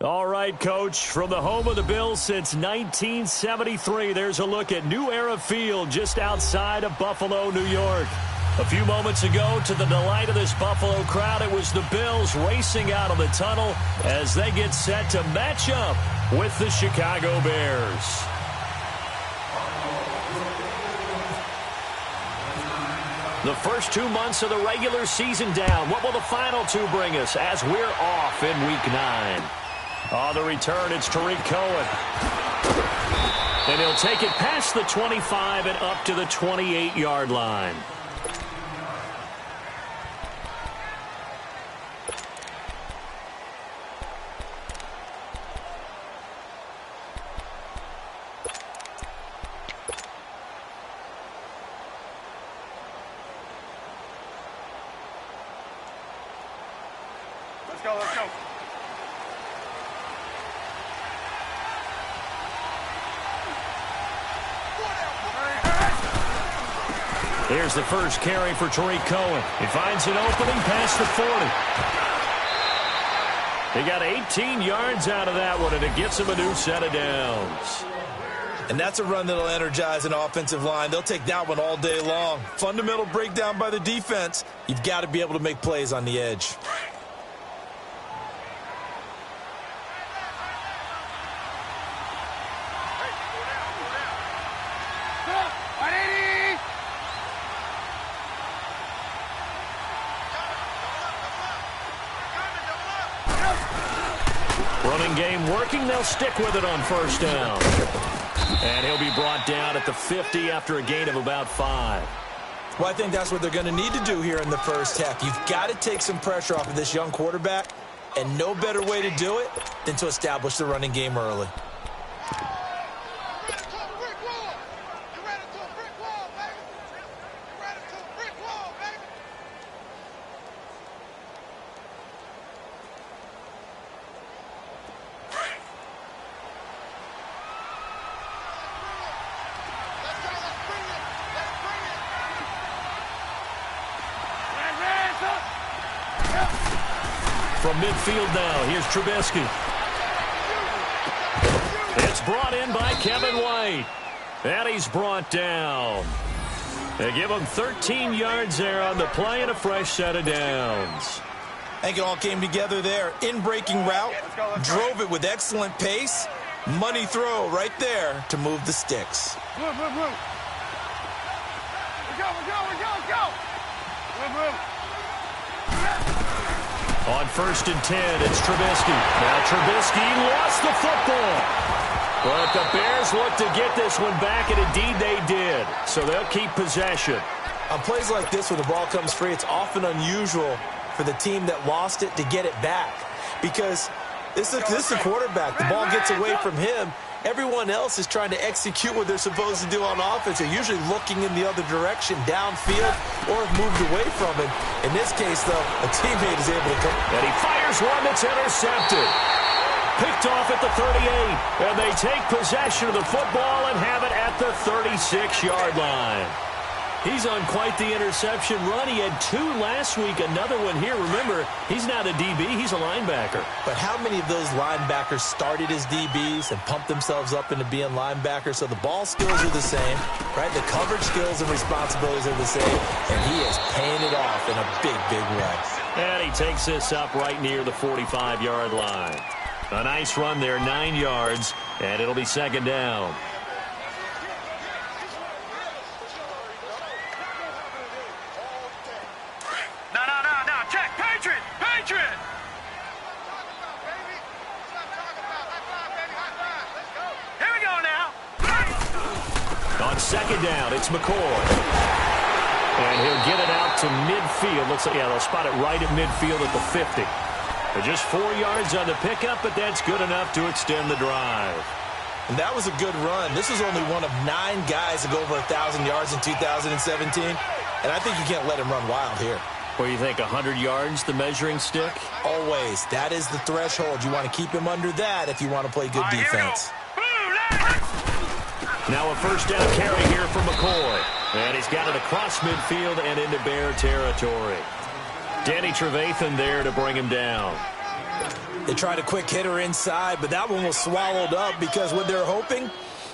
All right, Coach, from the home of the Bills since 1973, there's a look at New Era Field just outside of Buffalo, New York. A few moments ago, to the delight of this Buffalo crowd, it was the Bills racing out of the tunnel as they get set to match up with the Chicago Bears. The first 2 months of the regular season down. What will the final two bring us as we're off in Week 9? On the return, it's Tariq Cohen. And he'll take it past the 25 and up to the 28-yard line. Let's go. Here's the first carry for Tariq Cohen. He finds an opening past the 40. He got 18 yards out of that one, and it gets him a new set of downs. And that's a run that'll energize an offensive line. They'll take that one all day long. Fundamental breakdown by the defense. You've got to be able to make plays on the edge. Running game working. They'll stick with it on first down. And he'll be brought down at the 50 after a gain of about 5. Well, I think that's what they're going to need to do here in the first half. You've got to take some pressure off of this young quarterback, and no better way to do it than to establish the running game early. From midfield now, here's Trubisky. It's brought in by Kevin White. And he's brought down. They give him 13 yards there on the play and a fresh set of downs. I think it all came together there. In-breaking route, drove it with excellent pace. Money throw right there to move the sticks. Move. We go. Move. On 1st and 10, it's Trubisky. Now Trubisky lost the football. But the Bears look to get this one back, and indeed they did. So they'll keep possession. On plays like this where the ball comes free, it's often unusual for the team that lost it to get it back. Because this is a quarterback. The ball gets away from him. Everyone else is trying to execute what they're supposed to do on offense. They're usually looking in the other direction, downfield, or have moved away from it. In this case, though, a teammate is able to come. And he fires one that's intercepted. Picked off at the 38. And they take possession of the football and have it at the 36-yard line. He's on quite the interception run. He had 2 last week, another one here. Remember, he's not a DB, he's a linebacker. But how many of those linebackers started as DBs and pumped themselves up into being linebackers? So the ball skills are the same, right? The coverage skills and responsibilities are the same, and he is paying it off in a big way. And he takes this up right near the 45-yard line. A nice run there, 9 yards, and it'll be 2nd down. On 2nd down, it's McCoy. And he'll get it out to midfield. Looks like, yeah, they'll spot it right at midfield at the 50. They're just 4 yards on the pickup, but that's good enough to extend the drive. And that was a good run. This was only one of 9 guys to go over 1,000 yards in 2017. And I think you can't let him run wild here. What do you think, 100 yards, the measuring stick? Always. That is the threshold. You want to keep him under that if you want to play good defense. Now a 1st down carry here for McCoy. And he's got it across midfield and into Bear territory. Danny Trevathan there to bring him down. They tried a quick hitter inside, but that one was swallowed up because what they're hoping,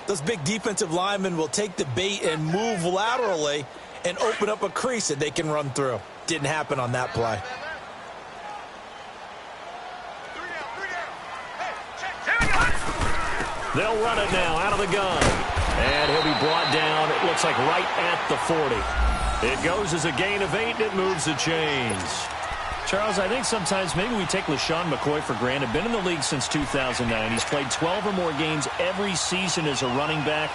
those big defensive linemen will take the bait and move laterally and open up a crease that they can run through. Didn't happen on that play. They'll run it now out of the gun. And he'll be brought down, it looks like right at the 40. It goes as a gain of 8, and it moves the chains. Charles, I think sometimes maybe we take LaShawn McCoy for granted. Been in the league since 2009. He's played 12 or more games every season as a running back.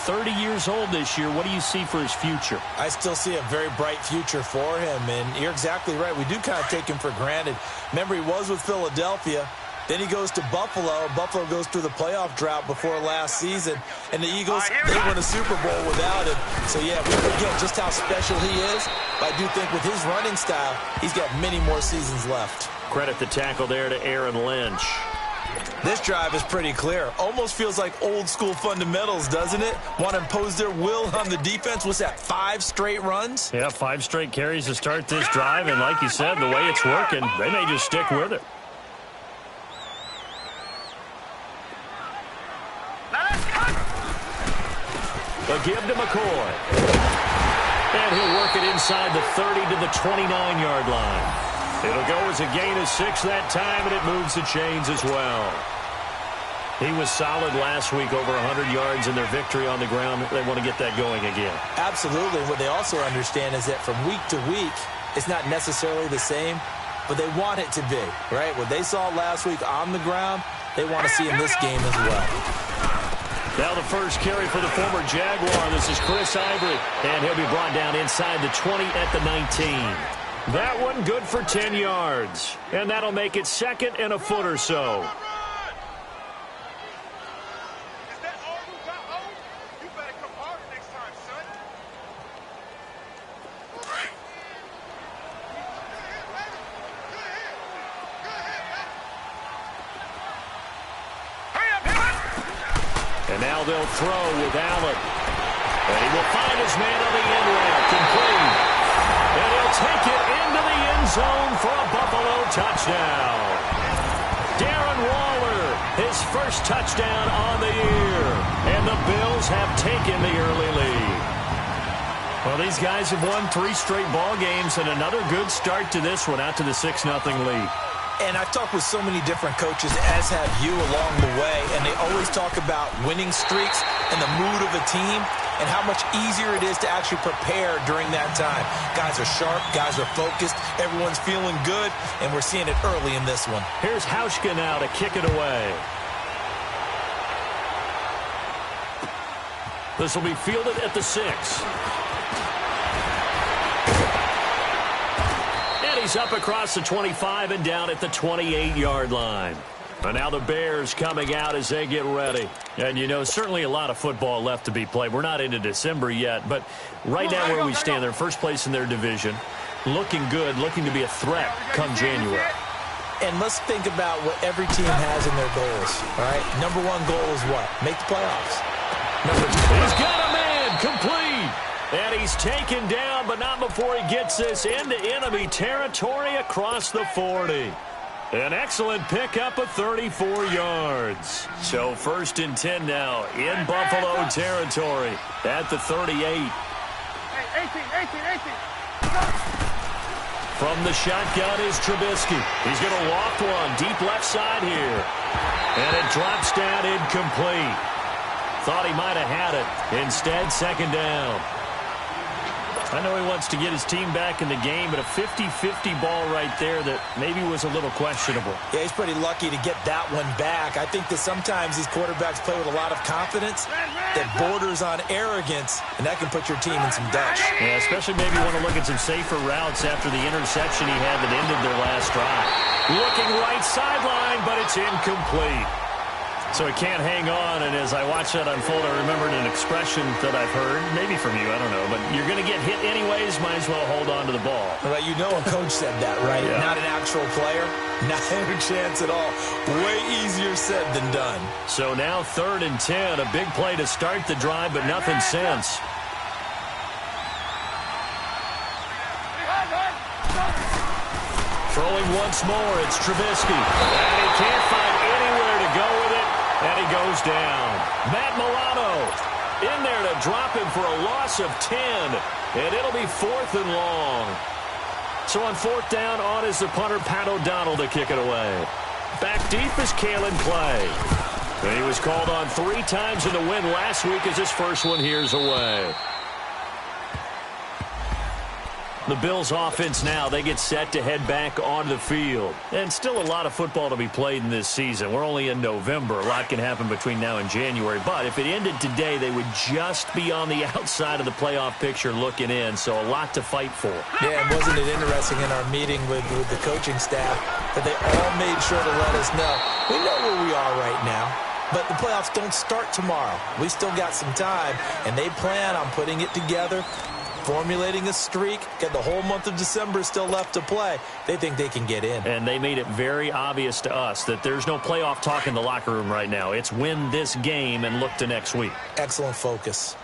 30 years old this year. What do you see for his future? I still see a very bright future for him, and you're exactly right. We do kind of take him for granted. Remember, he was with Philadelphia. Then he goes to Buffalo. Buffalo goes through the playoff drought before last season. And the Eagles, they won a Super Bowl without him. So, yeah, we forget just how special he is. But I do think with his running style, he's got many more seasons left. Credit the tackle there to Aaron Lynch. This drive is pretty clear. Almost feels like old-school fundamentals, doesn't it? Want to impose their will on the defense. What's that, 5 straight runs? Yeah, 5 straight carries to start this drive. And like you said, the way it's working, they may just stick with it. A give to McCoy. And he'll work it inside the 30 to the 29-yard line. It'll go as a gain of 6 that time, and it moves the chains as well. He was solid last week, over 100 yards in their victory on the ground. They want to get that going again. Absolutely. What they also understand is that from week to week, it's not necessarily the same, but they want it to be, right? What they saw last week on the ground, they want to see in this game as well. Now the first carry for the former Jaguar. This is Chris Ivory, and he'll be brought down inside the 20 at the 19. That one good for 10 yards, and that'll make it 2nd and a foot or so. And now they'll throw with Allen. And he will find his man on the end route, complete. And he'll take it into the end zone for a Buffalo touchdown. Darren Waller, his first touchdown on the year. And the Bills have taken the early lead. Well, these guys have won 3 straight ball games, and another good start to this one, out to the 6-0 lead. And I've talked with so many different coaches, as have you along the way, and they always talk about winning streaks and the mood of a team and how much easier it is to actually prepare during that time. Guys are sharp, guys are focused, everyone's feeling good, and we're seeing it early in this one. Here's Hauschka now to kick it away. This will be fielded at the 6. He's up across the 25 and down at the 28-yard line. And now the Bears coming out as they get ready. And, you know, certainly a lot of football left to be played. We're not into December yet, but right now where we stand, they're first place in their division. Looking good, looking to be a threat come January. And let's think about what every team has in their goals, all right? Number 1 goal is what? Make the playoffs. He's got a man, complete. And he's taken down, but not before he gets this into enemy territory across the 40. An excellent pickup of 34 yards. So 1st and 10 now in Buffalo territory at the 38. Hey, 18. From the shotgun is Trubisky. He's going to loft one deep left side here. And it drops down incomplete. Thought he might have had it. Instead, 2nd down. I know he wants to get his team back in the game, but a 50-50 ball right there that maybe was a little questionable. Yeah, he's pretty lucky to get that one back. I think that sometimes these quarterbacks play with a lot of confidence that borders on arrogance, and that can put your team in some dutch. Yeah, especially maybe want to look at some safer routes after the interception he had that ended their last drive. Looking right sideline, but it's incomplete. So he can't hang on, and as I watch that unfold, I remembered an expression that I've heard, maybe from you, I don't know, but you're going to get hit anyways, might as well hold on to the ball. Right, you know a coach said that, right? Yeah. Not an actual player, not a chance at all. Way easier said than done. So now 3rd and 10, a big play to start the drive, but nothing since. From Throwing once more, it's Trubisky. And he can't find anywhere to go with it, and he goes down. Matt Milano in there to drop him for a loss of 10, and it'll be 4th and long. So on 4th down, on is the punter, Pat O'Donnell, to kick it away. Back deep is Kalen Clay. And he was called on 3 times in the win last week as his first one here's away. The Bills offense now, they get set to head back onto the field. And still a lot of football to be played in this season. We're only in November. A lot can happen between now and January. But if it ended today, they would just be on the outside of the playoff picture looking in. So a lot to fight for. Yeah, and wasn't it interesting in our meeting with the coaching staff that they all made sure to let us know, we know where we are right now, but the playoffs don't start tomorrow. We still got some time, and they plan on putting it together, formulating a streak. Got the whole month of December still left to play. They think they can get in. And they made it very obvious to us that there's no playoff talk in the locker room right now. It's win this game and look to next week. Excellent focus.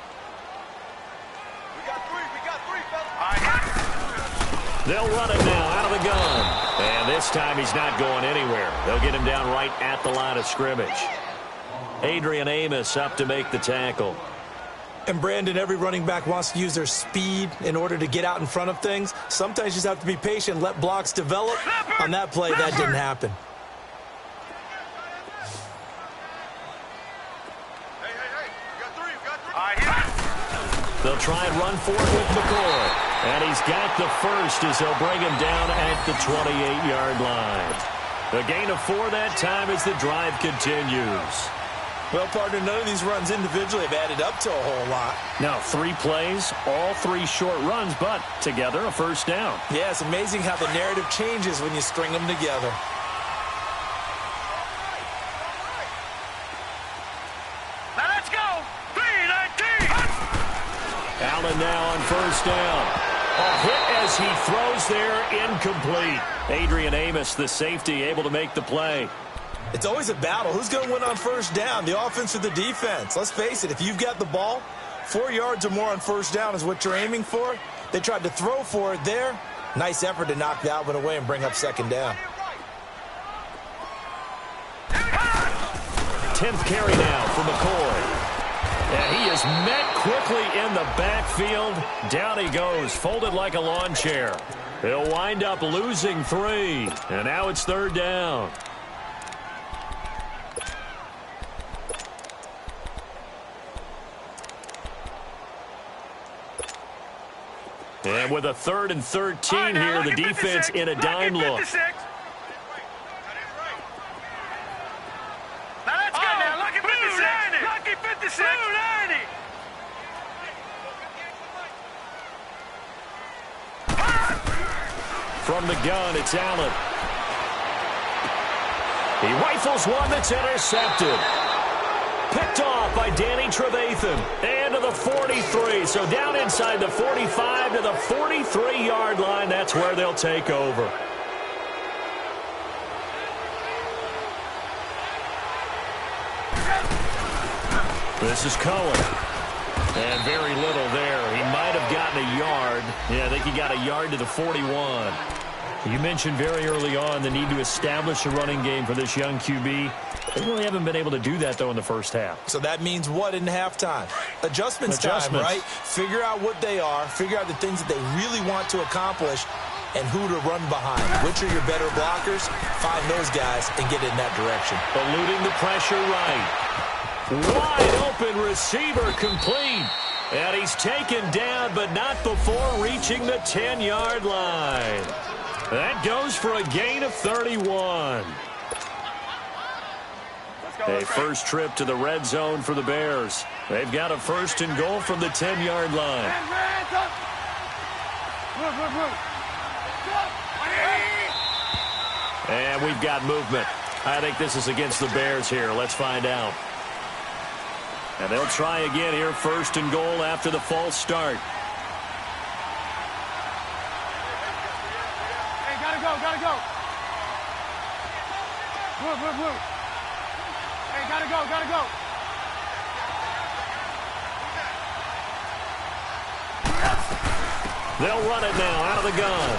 We got three, fellas. They'll run it now out of the gun. And this time he's not going anywhere. They'll get him down right at the line of scrimmage. Adrian Amos up to make the tackle. And, Brandon, every running back wants to use their speed in order to get out in front of things. Sometimes you just have to be patient, let blocks develop. On that play, that didn't happen. Hey, we got three. They'll try and run forward with McCoy. And he's got the first as they'll bring him down at the 28-yard line. A gain of 4 that time as the drive continues. Well, partner, none of these runs individually have added up to a whole lot. Now, 3 plays, all 3 short runs, but together a first down. Yeah, it's amazing how the narrative changes when you string them together. Now let's go. 3-19. Allen now on first down. A hit as he throws there, incomplete. Adrian Amos, the safety, able to make the play. It's always a battle. Who's going to win on first down, the offense or the defense? Let's face it, if you've got the ball, 4 yards or more on first down is what you're aiming for. They tried to throw for it there. Nice effort to knock that one away and bring up second down. 10th carry now for McCoy. And he is met quickly in the backfield. Down he goes, folded like a lawn chair. He'll wind up losing 3. And now it's 3rd down. And with a 3rd and 13 here, the defense in a dime look. Now let's go. Lucky 56. Lucky 56. 90. From the gun, it's Allen. He rifles one that's intercepted. Picked off by Danny Trevathan. And to the 43. So down inside the 45 to the 43-yard line. That's where they'll take over. This is Cohen. And very little there. He might have gotten a yard. Yeah, I think he got a yard to the 41. You mentioned very early on the need to establish a running game for this young QB. They really haven't been able to do that, though, in the first half. So that means what in halftime? Adjustments time, right? Figure out what they are. Figure out the things that they really want to accomplish and who to run behind. Which are your better blockers? Find those guys and get in that direction. Eluding the pressure right. Wide open receiver complete. And he's taken down, but not before reaching the 10-yard line. That goes for a gain of 31. A first trip to the red zone for the Bears. They've got a 1st and goal from the 10-yard line. And we've got movement. I think this is against the Bears here. Let's find out. And they'll try again here, 1st and goal after the false start. Hey, gotta go. Move. Hey, gotta go. They'll run it now out of the gun.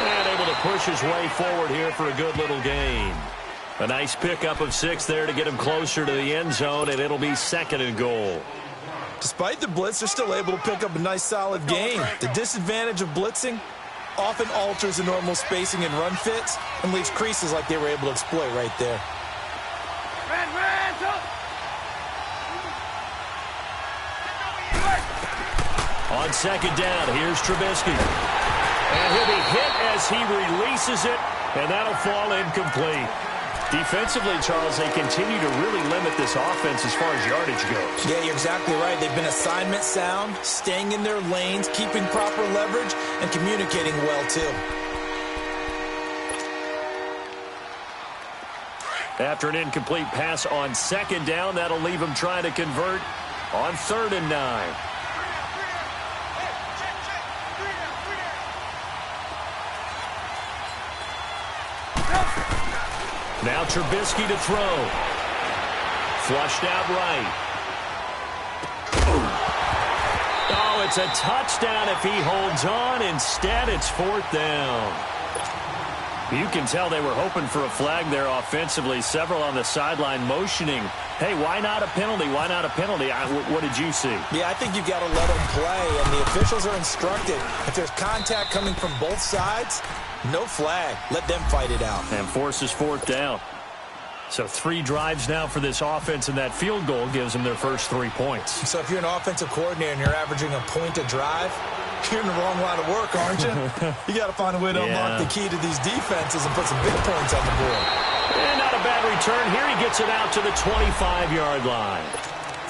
And able to push his way forward here for a good little gain. A nice pickup of 6 there to get him closer to the end zone, and it'll be 2nd and goal. Despite the blitz, they're still able to pick up a nice solid gain. The disadvantage of blitzing often alters the normal spacing and run fits and leaves creases like they were able to exploit right there. On 2nd down, here's Trubisky. And he'll be hit as he releases it, and that'll fall incomplete. Defensively, Charles, they continue to really limit this offense as far as yardage goes. Yeah, you're exactly right. They've been assignment sound, staying in their lanes, keeping proper leverage, and communicating well, too. After an incomplete pass on 2nd down, that'll leave him trying to convert on 3rd and 9. Now Trubisky to throw. Flushed out right. Oh, it's a touchdown if he holds on. Instead, it's 4th down. You can tell they were hoping for a flag there offensively. Several on the sideline motioning, hey, why not a penalty? Why not a penalty? What did you see? Yeah, I think you've got to let them play, and the officials are instructed. If there's contact coming from both sides, no flag. Let them fight it out. And forces 4th down. So 3 drives now for this offense, and that field goal gives them their first 3 points. So if you're an offensive coordinator and you're averaging a point a drive, you're in the wrong line of work, aren't you? You got to find a way to unlock the key to these defenses and put some big points on the board. And not a bad return. Here he gets it out to the 25-yard line.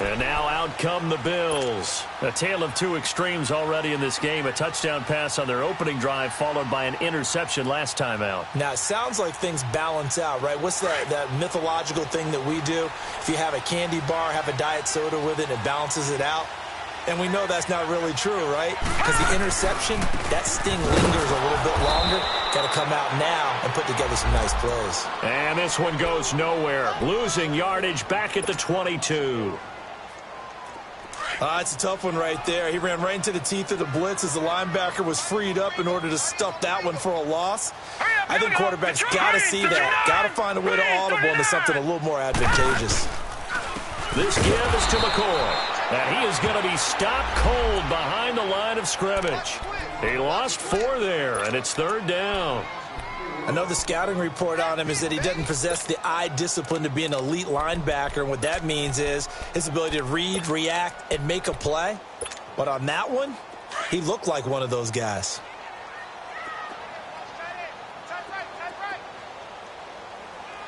And now out come the Bills. A tale of 2 extremes already in this game. A touchdown pass on their opening drive followed by an interception last time out. Now, it sounds like things balance out, right? What's that mythological thing that we do? If you have a candy bar, have a diet soda with it, it balances it out. And we know that's not really true, right? Because the interception, that sting lingers a little bit longer. Got to come out now and put together some nice plays. And this one goes nowhere. Losing yardage back at the 22. It's a tough one right there. He ran right into the teeth of the blitz as the linebacker was freed up in order to stuff that one for a loss. I think quarterbacks got to see that. Got to find a way to audible into something a little more advantageous. This give is to McCoy. And he is going to be stopped cold behind the line of scrimmage. He lost 4 there, and it's 3rd down. I know the scouting report on him is that he doesn't possess the eye discipline to be an elite linebacker. And what that means is his ability to read, react, and make a play. But on that one, he looked like one of those guys.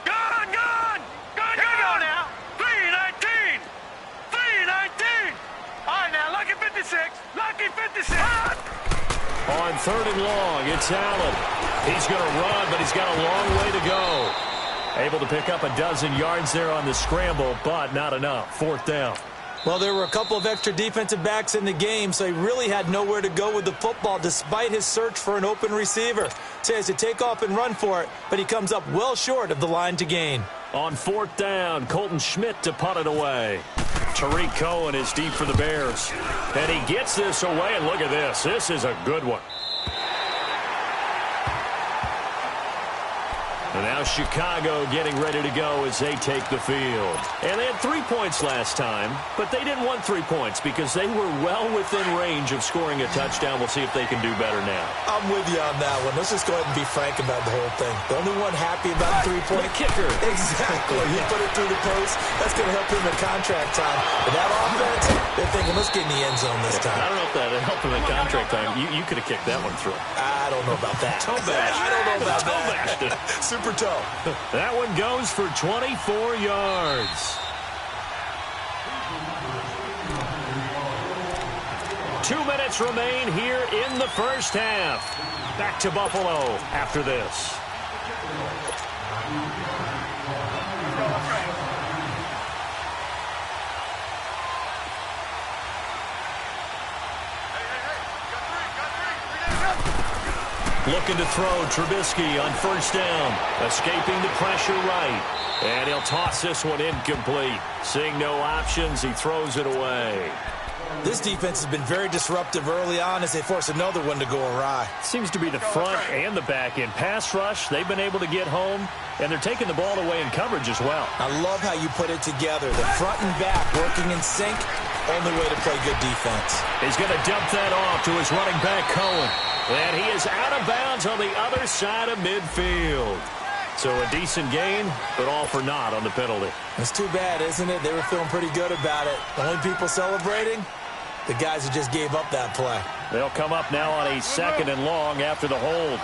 Gone now. 319. 319. All right, now, lucky 56. Lucky 56. On 3rd and long, it's Allen. He's going to run, but he's got a long way to go. Able to pick up a dozen yards there on the scramble, but not enough. 4th down. Well, there were a couple of extra defensive backs in the game, so he really had nowhere to go with the football despite his search for an open receiver. So he has to take off and run for it, but he comes up well short of the line to gain. On 4th down, Colton Schmidt to punt it away. Tariq Cohen is deep for the Bears. And he gets this away, and look at this. This is a good one. And now Chicago getting ready to go as they take the field. And they had 3 points last time, but they didn't want 3 points because they were well within range of scoring a touchdown. We'll see if they can do better now. I'm with you on that one. Let's just go ahead and be frank about the whole thing. The only one happy about the 3-point kicker. Exactly. He put it through the post. That's going to help him in contract time. But that offense, they're thinking, let's get in the end zone this time. I don't know if that helped him in contract time. You could have kicked that one through. I don't know about that. Toe bash. I don't know about Toe that. bashed it. Super toe. That one goes for 24 yards. 2 minutes remain here in the first half. Back to Buffalo after this. Looking to throw, Trubisky on 1st down. Escaping the pressure right. And he'll toss this one incomplete. Seeing no options, he throws it away. This defense has been very disruptive early on as they force another one to go awry. Seems to be the front and the back end. Pass rush, they've been able to get home, and they're taking the ball away in coverage as well. I love how you put it together. The front and back working in sync, only way to play good defense. He's going to dump that off to his running back, Cohen. And he is out of bounds on the other side of midfield. So a decent gain, but all for naught on the penalty. It's too bad, isn't it? They were feeling pretty good about it. The only people celebrating, the guys who just gave up that play. They'll come up now on a 2nd and long after the hold.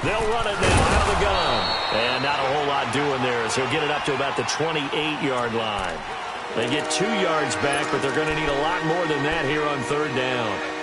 They'll run it now out of the gun. And not a whole lot doing there as he'll get it up to about the 28-yard line. They get 2 yards back, but they're going to need a lot more than that here on 3rd down.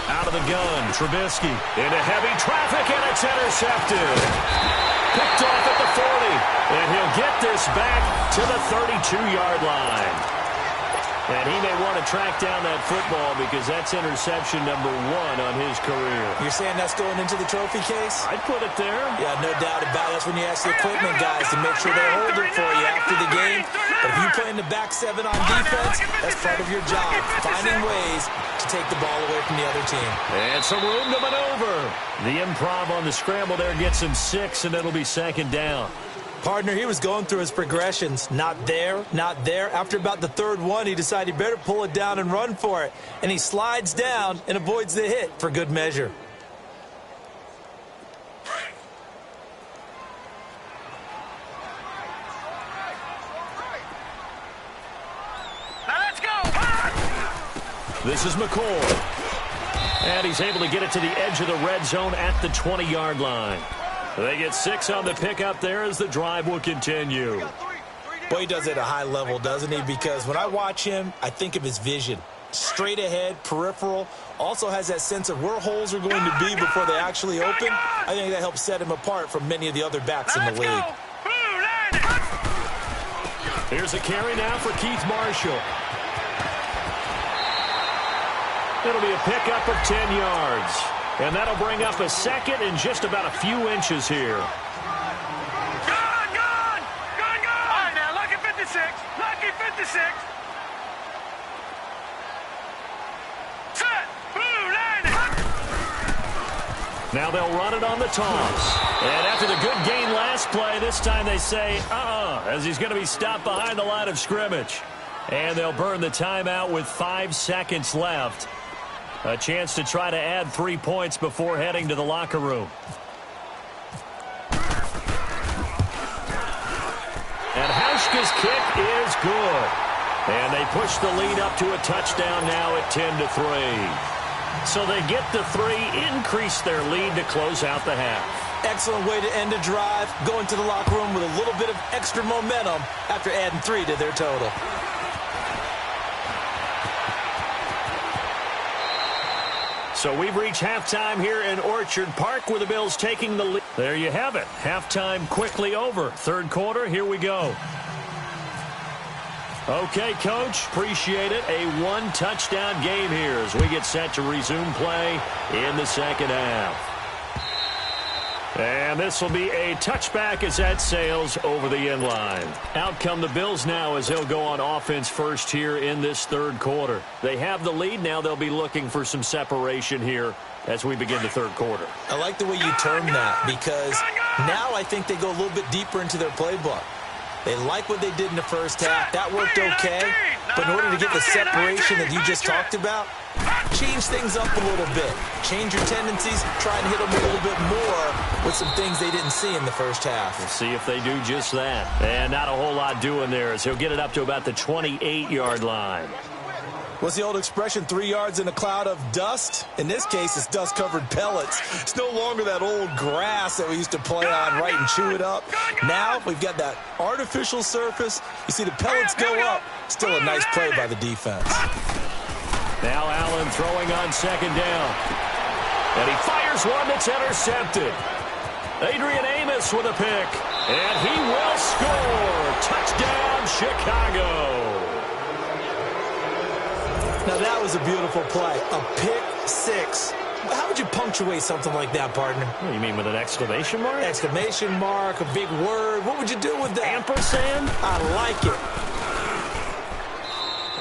Out of the gun, Trubisky into heavy traffic, and it's intercepted. Picked off at the 40, and he'll get this back to the 32-yard line. And he may want to track down that football because that's interception number 1 on his career. You're saying that's going into the trophy case? I'd put it there. Yeah, no doubt about it. That's when you ask the equipment guys to make sure they hold it for you after the game. But if you play in the back 7 on defense, that's part of your job, finding ways to take the ball away from the other team. And some room to maneuver. The improv on the scramble there gets him 6, and it'll be 2nd down. Partner, he was going through his progressions. Not there, not there. After about the 3rd one, he decided he better pull it down and run for it. And he slides down and avoids the hit for good measure. Let's go! This is McCoy. And he's able to get it to the edge of the red zone at the 20-yard line. They get 6 on the pickup there as the drive will continue. Well, he does it at a high level, doesn't he? Because when I watch him, I think of his vision. Straight ahead, peripheral. Also has that sense of where holes are going to be before they actually open. I think that helps set him apart from many of the other backs in the league. Here's a carry now for Keith Marshall. It'll be a pickup of 10 yards. And that'll bring up a 2nd and just about a few inches here. Gone! All right, now, lucky 56. Lucky 56. Set. Blue line. Now they'll run it on the toss. And after the good gain last play, this time they say, as he's going to be stopped behind the line of scrimmage. And they'll burn the timeout with 5 seconds left. A chance to try to add 3 points before heading to the locker room. And Hauschka's kick is good. And they push the lead up to a touchdown now at 10-3. So they get the 3, increase their lead to close out the half. Excellent way to end a drive, going to the locker room with a little bit of extra momentum after adding 3 to their total. So we've reached halftime here in Orchard Park with the Bills taking the lead. There you have it. Halftime quickly over. 3rd quarter, here we go. Okay, Coach, appreciate it. A 1-touchdown game here as we get set to resume play in the 2nd half. And this will be a touchback as that sails over the end line. Out come the Bills now as they'll go on offense first here in this 3rd quarter. They have the lead. Now they'll be looking for some separation here as we begin the 3rd quarter. I like the way you term that because now I think they go a little bit deeper into their playbook. They like what they did in the first half. That worked okay. But in order to get the separation that you just talked about, change things up a little bit. Change your tendencies. Try and hit them a little bit more with some things they didn't see in the first half. We'll see if they do just that. And not a whole lot doing there as he'll get it up to about the 28-yard line. What's the old expression, 3 yards in a cloud of dust? In this case, it's dust-covered pellets. It's no longer that old grass that we used to play on, right, and chew it up. Now we've got that artificial surface. You see the pellets go up. Still a nice play by the defense. Now Allen throwing on second down. And he fires one that's intercepted. Adrian Amos with a pick. And he will score. Touchdown, Chicago. Now, that was a beautiful play. A pick six. How would you punctuate something like that, partner? What, you mean with an exclamation mark? Exclamation mark, a big word. What would you do with that? Ampersand? I like it.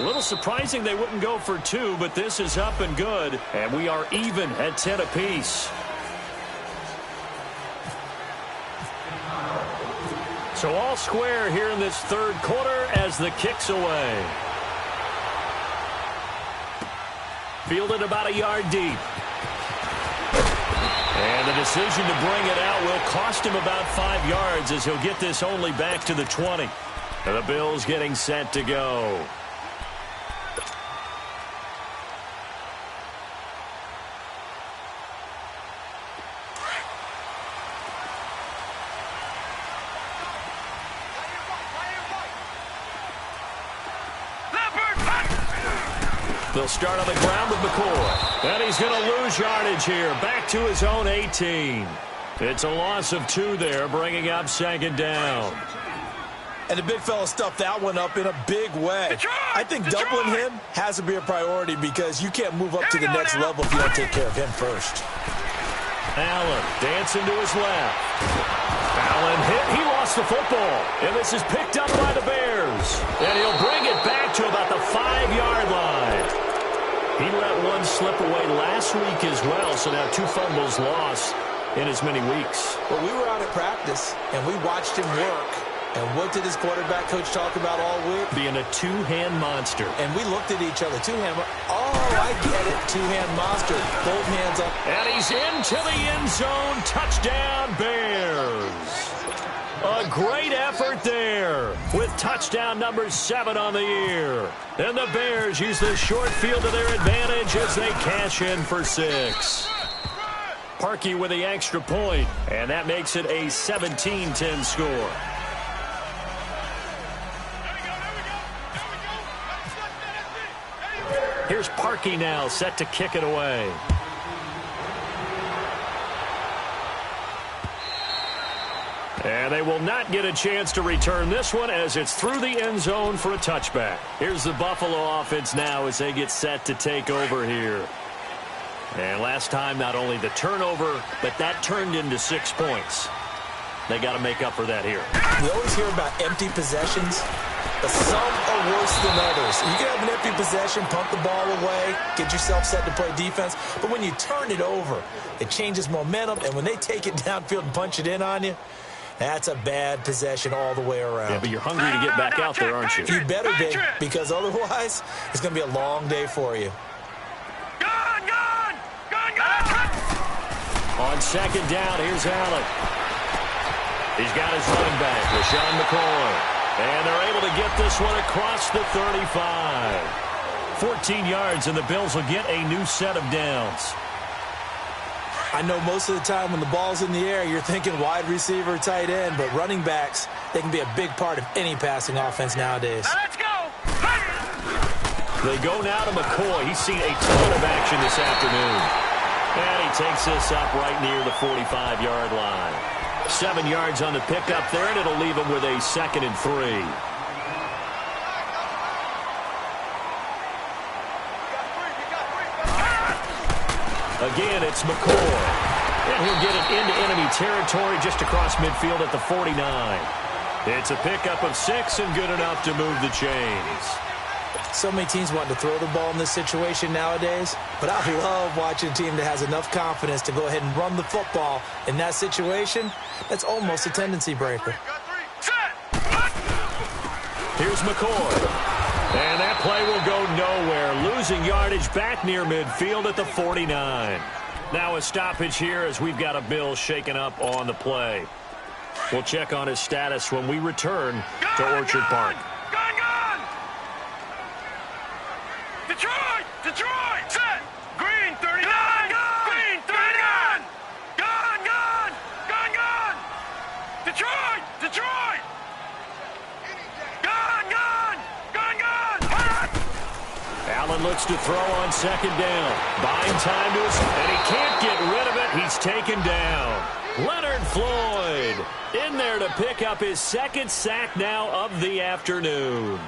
A little surprising they wouldn't go for 2, but this is up and good. And we are even at 10 apiece. So all square here in this third quarter as the kick's away. Fielded about a yard deep. And the decision to bring it out will cost him about 5 yards as he'll get this only back to the 20. And the Bills getting set to go. They'll start on the ground with McCoy. And he's going to lose yardage here. Back to his own 18. It's a loss of 2 there, bringing up second down. And the big fella stuffed that one up in a big way. I think doubling him has to be a priority because you can't move up to the next level if you don't take care of him first. Allen dancing to his left. Allen hit. He lost the football. And this is picked up by the Bears. And he'll bring it back to about the 5-yard line. He let one slip away last week as well, so now 2 fumbles lost in as many weeks. Well, we were out at practice, and we watched him work. And what did his quarterback coach talk about all week? Being a 2-hand monster. And we looked at each other. 2-hand. Oh, I get it. 2-hand monster. Both hands up. And he's into the end zone. Touchdown, Bears. A great effort there with touchdown number 7 on the year. And the Bears use the short field to their advantage as they cash in for 6. Parkey with the extra point, and that makes it a 17-10 score. Here's Parkey now set to kick it away. And they will not get a chance to return this one as it's through the end zone for a touchback. Here's the Buffalo offense now as they get set to take over here. And last time, not only the turnover, but that turned into 6 points. They got to make up for that here. We always hear about empty possessions, but some are worse than others. You can have an empty possession, pump the ball away, get yourself set to play defense, but when you turn it over, it changes momentum, and when they take it downfield and punch it in on you, that's a bad possession all the way around. Yeah, but you're hungry to get back out there, aren't you? You better be, because otherwise, it's going to be a long day for you. On second down, here's Allen. He's got his running back, LaShawn McCoy. And they're able to get this one across the 35. 14 yards, and the Bills will get a new set of downs. I know most of the time when the ball's in the air, you're thinking wide receiver, tight end, but running backs, they can be a big part of any passing offense nowadays. Let's go! They go now to McCoy. He's seen a ton of action this afternoon. And he takes this up right near the 45-yard line. 7 yards on the pickup there, and it'll leave him with a 2nd and 3. Again, it's McCoy. And he'll get it into enemy territory just across midfield at the 49. It's a pickup of 6 and good enough to move the chains. So many teams want to throw the ball in this situation nowadays, but I love watching a team that has enough confidence to go ahead and run the football in that situation. That's almost a tendency breaker. Here's McCoy. And that play will go nowhere. Losing yardage back near midfield at the 49. Now a stoppage here as we've got a Bill shaken up on the play. We'll check on his status when we return to Orchard Park. Detroit! looks to throw on second down. Buying time to his, and he can't get rid of it. He's taken down. Leonard Floyd in there to pick up his second sack now of the afternoon.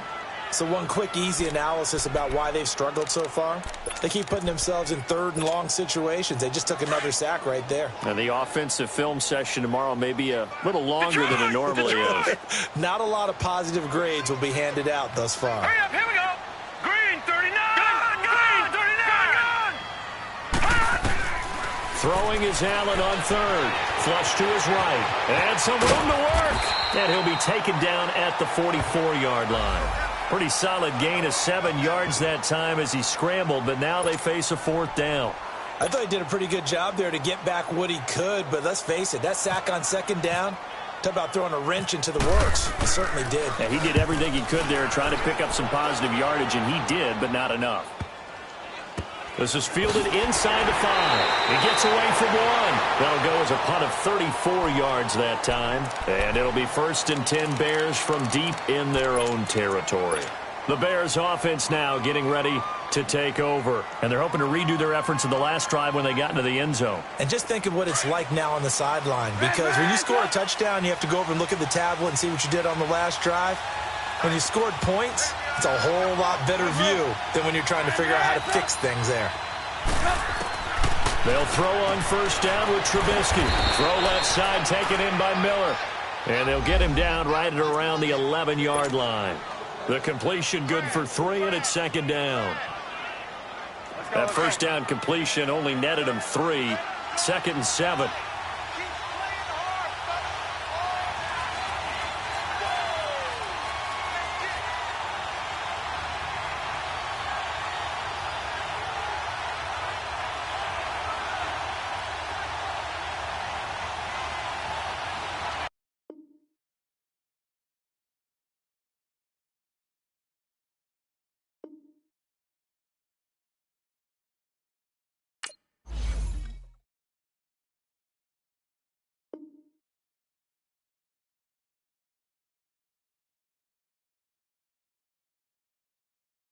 So one quick, easy analysis about why they've struggled so far. They keep putting themselves in third and long situations. They just took another sack right there. And the offensive film session tomorrow may be a little longer than it normally is. Not a lot of positive grades will be handed out thus far. Hurry up, here we go. Green, 39. Green, 39. Throwing is Allen on third. Flush to his right. And some room to work. And he'll be taken down at the 44-yard line. Pretty solid gain of 7 yards that time as he scrambled, but now they face a fourth down. I thought he did a pretty good job there to get back what he could, but let's face it, that sack on second down, talk about throwing a wrench into the works. He certainly did. Yeah, he did everything he could there trying to pick up some positive yardage, and he did, but not enough. This is fielded inside the 5. He gets away from 1. That'll go as a punt of 34 yards that time. And it'll be 1st and 10 Bears from deep in their own territory. The Bears offense now getting ready to take over. And they're hoping to redo their efforts in the last drive when they got into the end zone. And just think of what it's like now on the sideline. Because when you score a touchdown, you have to go over and look at the tablet and see what you did on the last drive. When you scored points, it's a whole lot better view than when you're trying to figure out how to fix things there. They'll throw on first down with Trubisky. Throw left side taken in by Miller. And they'll get him down right at around the 11-yard line. The completion good for 3, and it's second down. That first down completion only netted him 3. 2nd and 7.